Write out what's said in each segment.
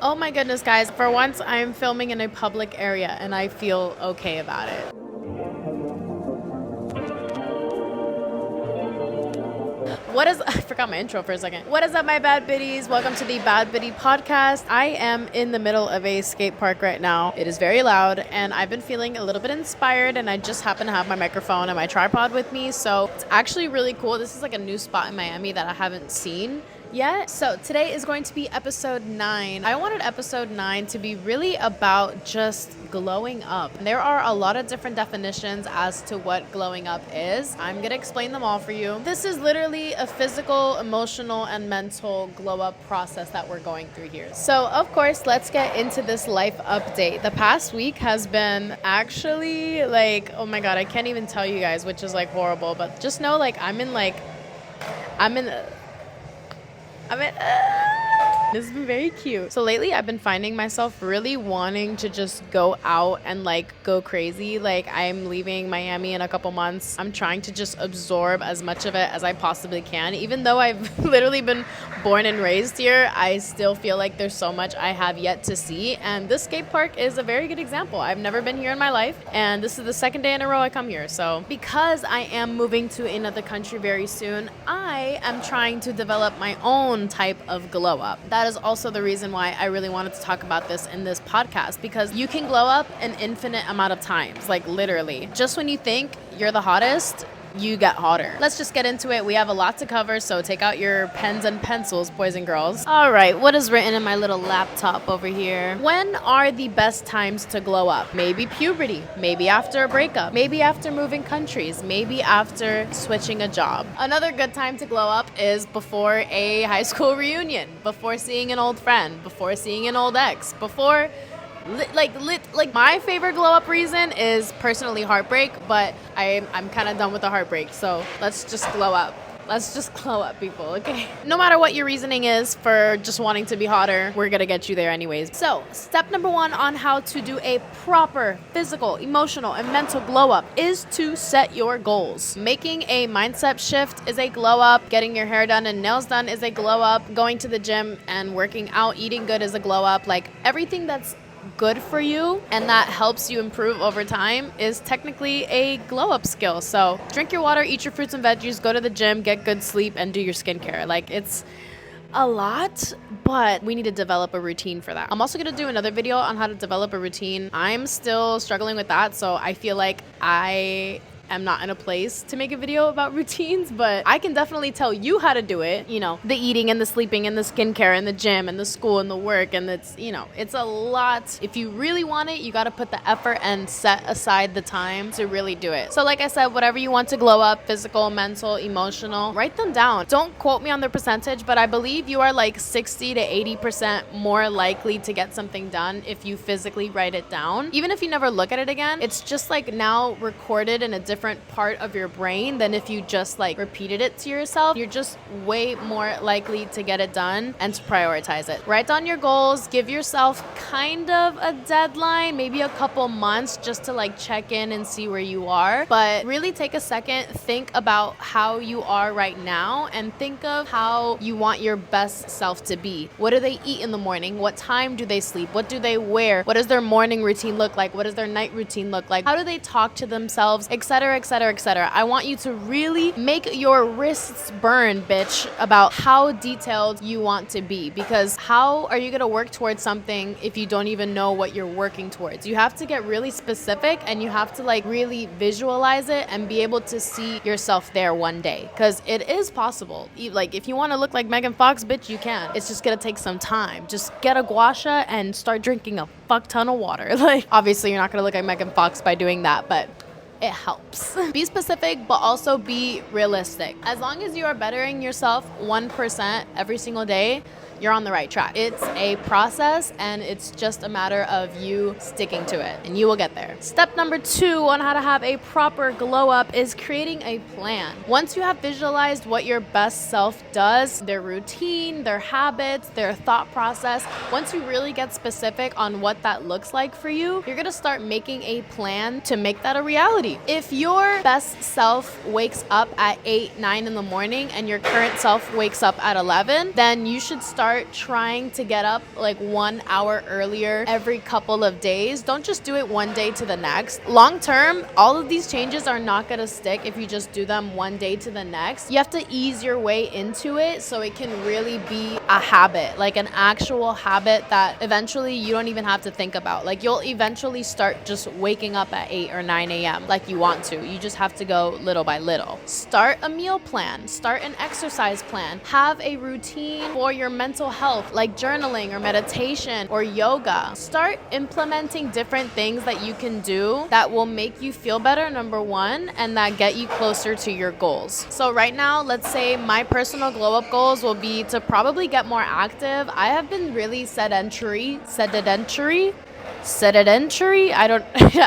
Oh my goodness, guys. For once, I'm filming in a public area and I feel okay about it. I forgot my intro for a second. What is up, my bad biddies? Welcome to the Bad Biddy podcast. I am in the middle of a skate park right now. It is very loud and I've been feeling a little bit inspired, and I just happen to have my microphone and my tripod with me. So it's actually really cool. This is like a new spot in Miami that I haven't seen yet. So today is going to be episode 9. I wanted episode 9 to be really about just glowing up. There are a lot of different definitions as to what glowing up is. I'm gonna explain them all for you. This is literally a physical, emotional, and mental glow up process that we're going through here. So of course, let's get into this life update. The past week has been actually like, oh my God, I can't even tell you guys, which is like horrible, but just know like this has been very cute. So lately I've been finding myself really wanting to just go out and like go crazy. Like I'm leaving Miami in a couple months. I'm trying to just absorb as much of it as I possibly can. Even though I've literally been born and raised here, I still feel like there's so much I have yet to see. And this skate park is a very good example. I've never been here in my life, and this is the second day in a row I come here. So because I am moving to another country very soon, I am trying to develop my own type of glow up. That is also the reason why I really wanted to talk about this in this podcast, because you can glow up an infinite amount of times, like literally. Just when you think you're the hottest, you get hotter. Let's just get into it. We have a lot to cover, so take out your pens and pencils, boys and girls. All right, what is written in my little laptop over here? When are the best times to glow up? Maybe puberty, maybe after a breakup, maybe after moving countries, maybe after switching a job. Another good time to glow up is before a high school reunion, before seeing an old friend, before seeing an old ex, before like my favorite glow up reason is personally heartbreak, but I'm kind of done with the heartbreak, so let's just glow up. Let's just glow up, people, okay? No matter what your reasoning is for just wanting to be hotter, we're gonna get you there anyways. So, step number 1 on how to do a proper physical, emotional, and mental glow up is to set your goals. Making a mindset shift is a glow up. Getting your hair done and nails done is a glow up. Going to the gym and working out, eating good is a glow up. Like everything that's good for you and that helps you improve over time is technically a glow up skill. So drink your water, eat your fruits and veggies, go to the gym, get good sleep, and do your skincare. Like it's a lot, but we need to develop a routine for that. I'm also going to do another video on how to develop a routine. I'm still struggling with that, so I feel like I am not in a place to make a video about routines, but I can definitely tell you how to do it. You know, the eating and the sleeping and the skincare and the gym and the school and the work, and it's, you know, it's a lot. If you really want it, you got to put the effort and set aside the time to really do it. So like I said, whatever you want to glow up, physical, mental, emotional, write them down. Don't quote me on the percentage, but I believe you are like 60 to 80% more likely to get something done if you physically write it down. Even if you never look at it again, it's just like now recorded in a different part of your brain than if you just like repeated it to yourself. You're just way more likely to get it done and to prioritize it. Write down your goals, give yourself kind of a deadline, maybe a couple months just to like check in and see where you are. But really take a second, think about how you are right now and think of how you want your best self to be. What do they eat in the morning? What time do they sleep? What do they wear? What does their morning routine look like? What does their night routine look like? How do they talk to themselves, etc., etc., etc. I want you to really make your wrists burn, bitch, about how detailed you want to be, because how are you going to work towards something if you don't even know what you're working towards? You have to get really specific and you have to like really visualize it and be able to see yourself there one day, because it is possible. Like if you want to look like Megan Fox, bitch, you can. It's just going to take some time. Just get a gua sha and start drinking a fuck ton of water. Like obviously you're not going to look like Megan Fox by doing that, but it helps. Be specific, but also be realistic. As long as you are bettering yourself 1% every single day, you're on the right track. It's a process and it's just a matter of you sticking to it and you will get there. Step number 2 on how to have a proper glow up is creating a plan. Once you have visualized what your best self does, their routine, their habits, their thought process, once you really get specific on what that looks like for you, you're gonna start making a plan to make that a reality. If your best self wakes up at 8, 9 in the morning and your current self wakes up at 11, then you should start start trying to get up like 1 hour earlier every couple of days. Don't just do it one day to the next. Long term, all of these changes are not going to stick if you just do them one day to the next. You have to ease your way into it so it can really be a habit, like an actual habit that eventually you don't even have to think about. Like you'll eventually start just waking up at 8 or 9 a.m. like you want to. You just have to go little by little. Start a meal plan, start an exercise plan, have a routine for your mental health like journaling or meditation or yoga. Start implementing different things that you can do that will make you feel better, number one, and that get you closer to your goals. So right now, let's say my personal glow up goals will be to probably get more active. I have been really sedentary. I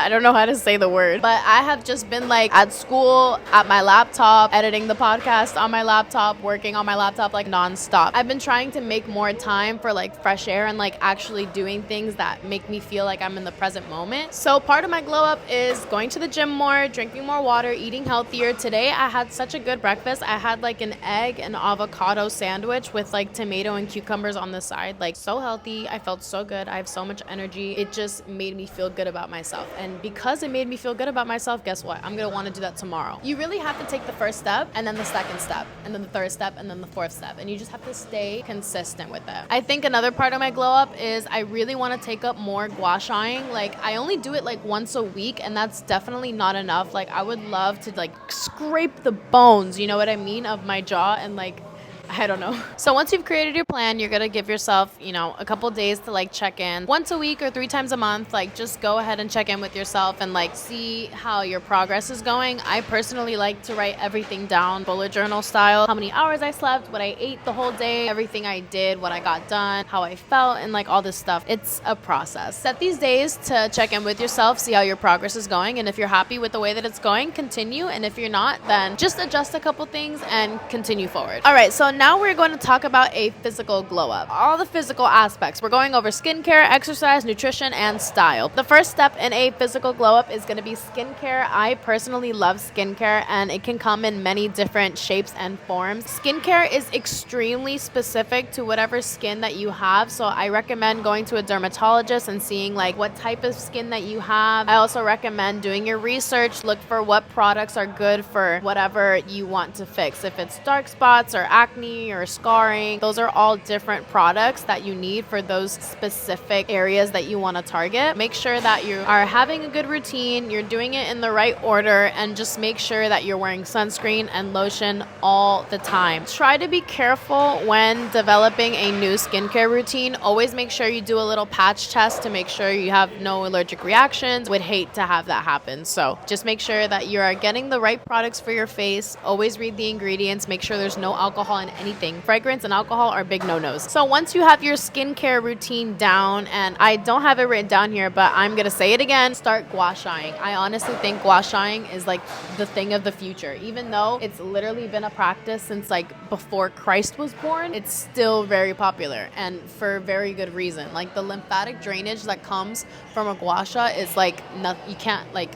don't know how to say the word, but I have just been like at school, at my laptop, editing the podcast on my laptop, working on my laptop like nonstop. I've been trying to make more time for like fresh air and like actually doing things that make me feel like I'm in the present moment. So part of my glow up is going to the gym more, drinking more water, eating healthier. Today I had such a good breakfast. I had like an egg and avocado sandwich with like tomato and cucumbers on the side, like so healthy. I felt so good. I have so much energy. It just made me feel good about myself. And because it made me feel good about myself, guess what? I'm going to want to do that tomorrow. You really have to take the first step and then the second step and then the third step and then the fourth step. And you just have to stay consistent with it. I think another part of my glow up is I really want to take up more gua shaing. Like I only do it like once a week and that's definitely not enough. Like I would love to like scrape the bones, you know what I mean, of my jaw and like I don't know. So once you've created your plan, you're going to give yourself, a couple days to like check in once a week or 3 times a month. Like just go ahead and check in with yourself and like see how your progress is going. I personally like to write everything down, bullet journal style, how many hours I slept, what I ate the whole day, everything I did, what I got done, how I felt, and like all this stuff. It's a process. Set these days to check in with yourself, see how your progress is going. And if you're happy with the way that it's going, continue. And if you're not, then just adjust a couple things and continue forward. All right. So now we're going to talk about a physical glow up. All the physical aspects. We're going over skincare, exercise, nutrition, and style. The first step in a physical glow up is going to be skincare. I personally love skincare and it can come in many different shapes and forms. Skincare is extremely specific to whatever skin that you have. So I recommend going to a dermatologist and seeing like what type of skin that you have. I also recommend doing your research. Look for what products are good for whatever you want to fix. If it's dark spots or acne or scarring, those are all different products that you need for those specific areas that you want to target. Make sure that you are having a good routine, you're doing it in the right order, and just make sure that you're wearing sunscreen and lotion all the time. Try to be careful when developing a new skincare routine. Always make sure you do a little patch test to make sure you have no allergic reactions. Would hate to have that happen. So just make sure that you are getting the right products for your face. Always read the ingredients. Make sure there's no alcohol in anything. Fragrance and alcohol are big no-nos. So once you have your skincare routine down, and I don't have it written down here, but I'm going to say it again, start gua shaing. I honestly think gua shaing is like the thing of the future. Even though it's literally been a practice since like before Christ was born, it's still very popular and for very good reason. Like the lymphatic drainage that comes from a gua sha is like, you can't like,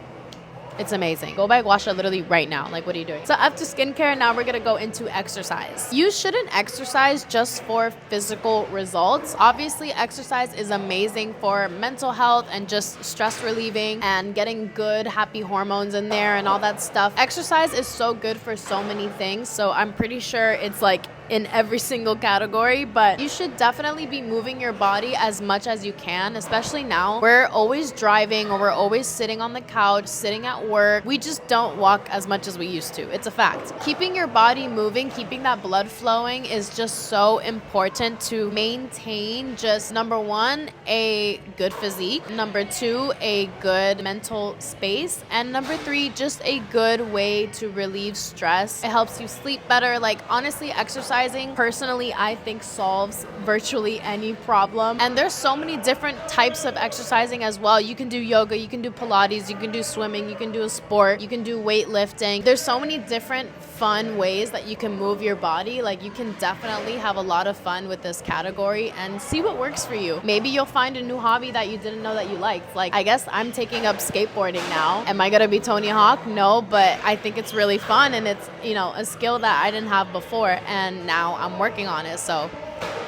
it's amazing. Go buy gua sha literally right now. Like, what are you doing? So after skincare, now we're going to go into exercise. You shouldn't exercise just for physical results. Obviously, exercise is amazing for mental health and just stress relieving and getting good, happy hormones in there and all that stuff. Exercise is so good for so many things. So I'm pretty sure it's like in every single category, but you should definitely be moving your body as much as you can, especially now. We're always driving or we're always sitting on the couch, sitting at work. We just don't walk as much as we used to. It's a fact. Keeping your body moving, keeping that blood flowing is just so important to maintain just number one, a good physique, number two, a good mental space, and number three, just a good way to relieve stress. It helps you sleep better. Like honestly, exercising personally I think solves virtually any problem. And there's so many different types of exercising as well. You can do yoga, you can do Pilates, you can do swimming, you can do a sport, you can do weightlifting. There's so many different fun ways that you can move your body. Like you can definitely have a lot of fun with this category and see what works for you. Maybe you'll find a new hobby that you didn't know that you liked. Like I guess I'm taking up skateboarding now. Am I gonna be Tony Hawk? No, but I think it's really fun and it's, a skill that I didn't have before and now I'm working on it. So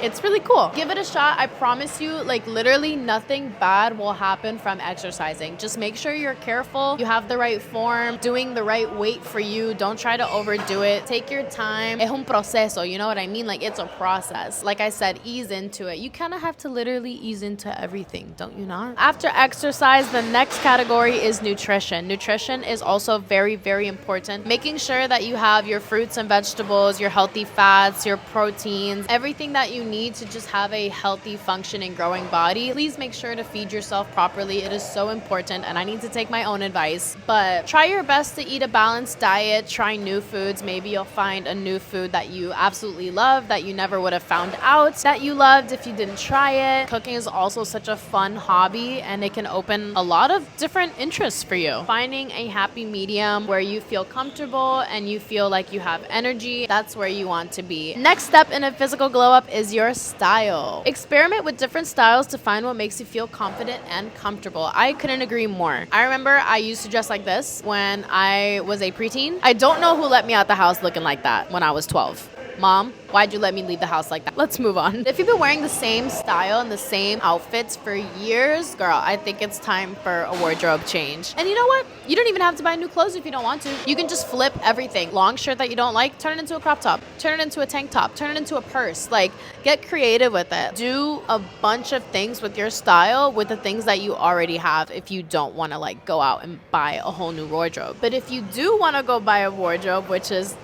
It's really cool. Give it a shot. I promise you, like literally nothing bad will happen from exercising. Just make sure you're careful, you have the right form, doing the right weight for you. Don't try to overdo it. Take your time. Es un proceso, you know what I mean? Like it's a process. Like I said, ease into it. You kind of have to literally ease into everything, don't you not? After exercise, the next category is nutrition. Nutrition is also very, very important. Making sure that you have your fruits and vegetables, your healthy fats, your proteins, everything that you need to just have a healthy, functioning, growing body. Please make sure to feed yourself properly. It is so important, and I need to take my own advice. But try your best to eat a balanced diet. Try new foods. Maybe you'll find a new food that you absolutely love that you never would have found out that you loved if you didn't try it. Cooking is also such a fun hobby, and it can open a lot of different interests for you. Finding a happy medium where you feel comfortable and you feel like you have energy, that's where you want to be. Next step in a physical glow up is your style. Experiment with different styles to find what makes you feel confident and comfortable. I couldn't agree more. I remember I used to dress like this when I was a preteen. I don't know who let me out the house looking like that when I was 12. Mom, why'd you let me leave the house like that? Let's move on. If you've been wearing the same style and the same outfits for years, girl, I think it's time for a wardrobe change. And you know what? You don't even have to buy new clothes if you don't want to. You can just flip everything. Long shirt that you don't like, turn it into a crop top. Turn it into a tank top. Turn it into a purse. Like, get creative with it. Do a bunch of things with your style with the things that you already have if you don't want to like go out and buy a whole new wardrobe. But if you do want to go buy a wardrobe, which is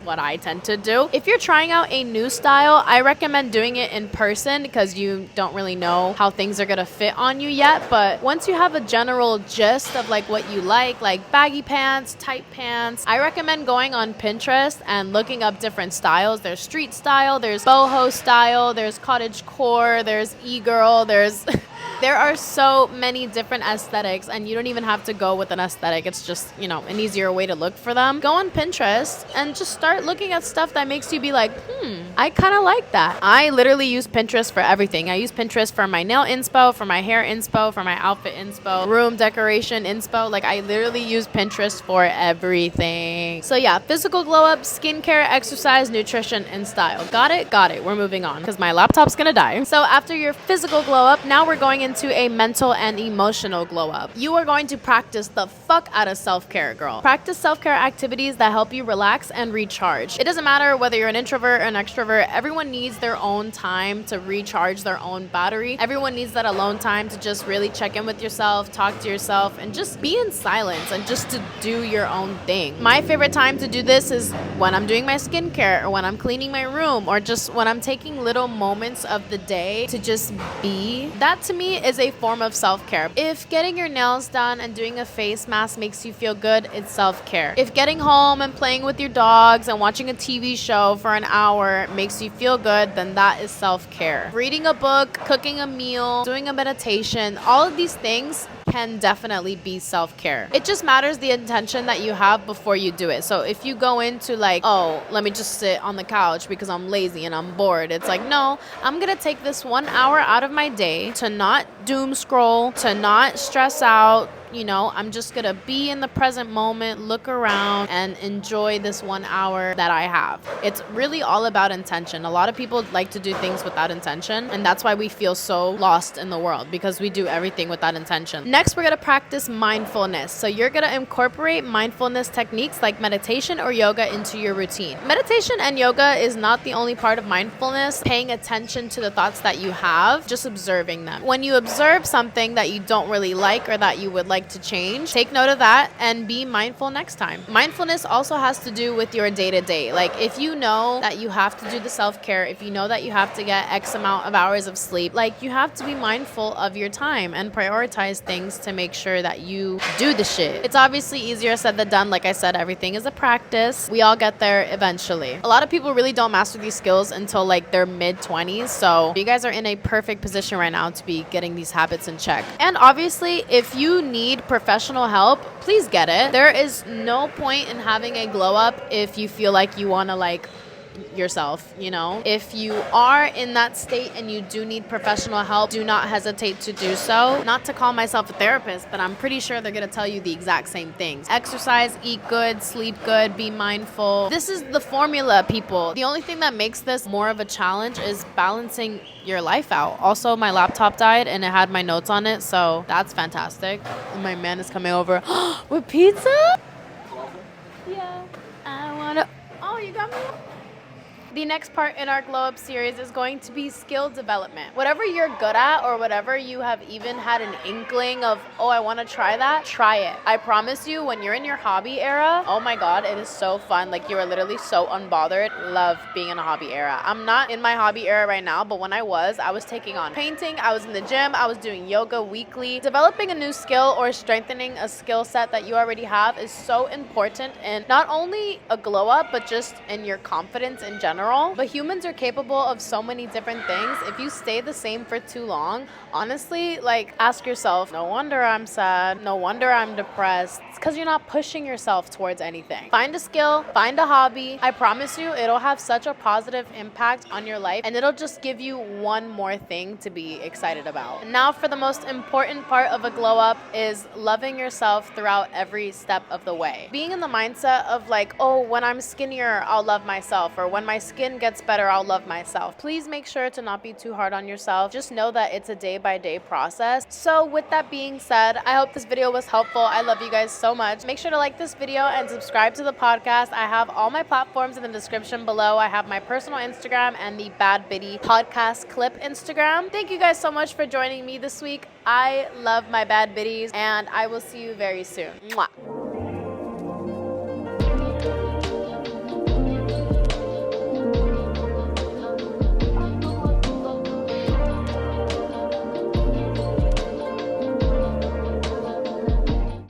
what I tend to do. If you're trying out a new style, I recommend doing it in person because you don't really know how things are gonna fit on you yet. But once you have a general gist of like what you like baggy pants, tight pants, I recommend going on Pinterest and looking up different styles. There's street style, there's boho style, there's cottage core, there's e-girl, there's there are so many different aesthetics, and you don't even have to go with an aesthetic. It's just, you know, an easier way to look for them. Go on Pinterest and just start looking at stuff that makes you be like, I kind of like that. I literally use Pinterest for everything. I use Pinterest for my nail inspo, for my hair inspo, for my outfit inspo, room decoration inspo. Like, I literally use Pinterest for everything. So yeah, physical glow up, skincare, exercise, nutrition, and style. Got it? Got it. We're moving on because my laptop's gonna die. So after your physical glow up, now we're going into a mental and emotional glow up. You are going to practice the fuck out of self-care, girl. Practice self-care activities that help you relax and recharge. It doesn't matter whether you're an introvert or an extrovert. Everyone needs their own time to recharge their own battery. Everyone needs that alone time to just really check in with yourself, talk to yourself, and just be in silence and just to do your own thing. My favorite time to do this is when I'm doing my skincare or when I'm cleaning my room or just when I'm taking little moments of the day to just be. That to me is a form of self-care. If getting your nails done and doing a face mask makes you feel good, it's self-care. If getting home and playing with your dogs and watching a TV show for an hour makes you feel good, then that is self-care. Reading a book, cooking a meal, doing a meditation, all of these things can definitely be self-care. It just matters the intention that you have before you do it. So if you go into like, oh, let me just sit on the couch because I'm lazy and I'm bored, it's like, no, I'm gonna take this 1 hour out of my day to not doom scroll, to not stress out. You know, I'm just gonna be in the present moment, look around, and enjoy this 1 hour that I have. It's really all about intention. A lot of people like to do things without intention, and that's why we feel so lost in the world, because we do everything without intention. Next, we're gonna practice mindfulness. So you're gonna incorporate mindfulness techniques like meditation or yoga into your routine. Meditation and yoga is not the only part of mindfulness. Paying attention to the thoughts that you have, just observing them. When you observe something that you don't really like or that you would like to change, take note of that and be mindful next time. Mindfulness also has to do with your day-to-day. Like, if you know that you have to do the self-care, if you know that you have to get X amount of hours of sleep, like, you have to be mindful of your time and prioritize things to make sure that you do the shit. It's obviously easier said than done. Like I said, everything is a practice. We all get there eventually. A lot of people really don't master these skills until like their mid-20s. So you guys are in a perfect position right now to be getting these habits in check. And obviously, if you need professional help, please get it. There is no point in having a glow up if you feel like you want to yourself, you know? If you are in that state and you do need professional help, do not hesitate to do so. Not to call myself a therapist, but I'm pretty sure they're gonna tell you the exact same things. Exercise, eat good, sleep good, be mindful. This is the formula, people. The only thing that makes this more of a challenge is balancing your life out. Also, my laptop died and it had my notes on it, so that's fantastic. And my man is coming over with pizza? Yeah. I wanna. Oh, you got me? The next part in our Glow Up series is going to be skill development. Whatever you're good at or whatever you have even had an inkling of, oh, I want to try that, try it. I promise you, when you're in your hobby era, oh my God, it is so fun. Like, you are literally so unbothered. Love being in a hobby era. I'm not in my hobby era right now, but when I was taking on painting, I was in the gym, I was doing yoga weekly. Developing a new skill or strengthening a skill set that you already have is so important in not only a glow up, but just in your confidence in general. But humans are capable of so many different things. If you stay the same for too long, honestly, like, ask yourself, no wonder I'm sad, no wonder I'm depressed. It's because you're not pushing yourself towards anything. Find a skill, find a hobby. I promise you, it'll have such a positive impact on your life, and it'll just give you one more thing to be excited about. And now for the most important part of a glow up is loving yourself throughout every step of the way. Being in the mindset of like, oh, when I'm skinnier, I'll love myself, or when my skin gets better, I'll love myself. Please make sure to not be too hard on yourself. Just know that it's a day-by-day process. So with that being said, I hope this video was helpful. I love you guys so much. Make sure to like this video and subscribe to the podcast. I have all my platforms in the description below. I have my personal Instagram and the Bad Biddy podcast clip Instagram. Thank you guys so much for joining me this week. I love my bad biddies, and I will see you very soon. Mwah.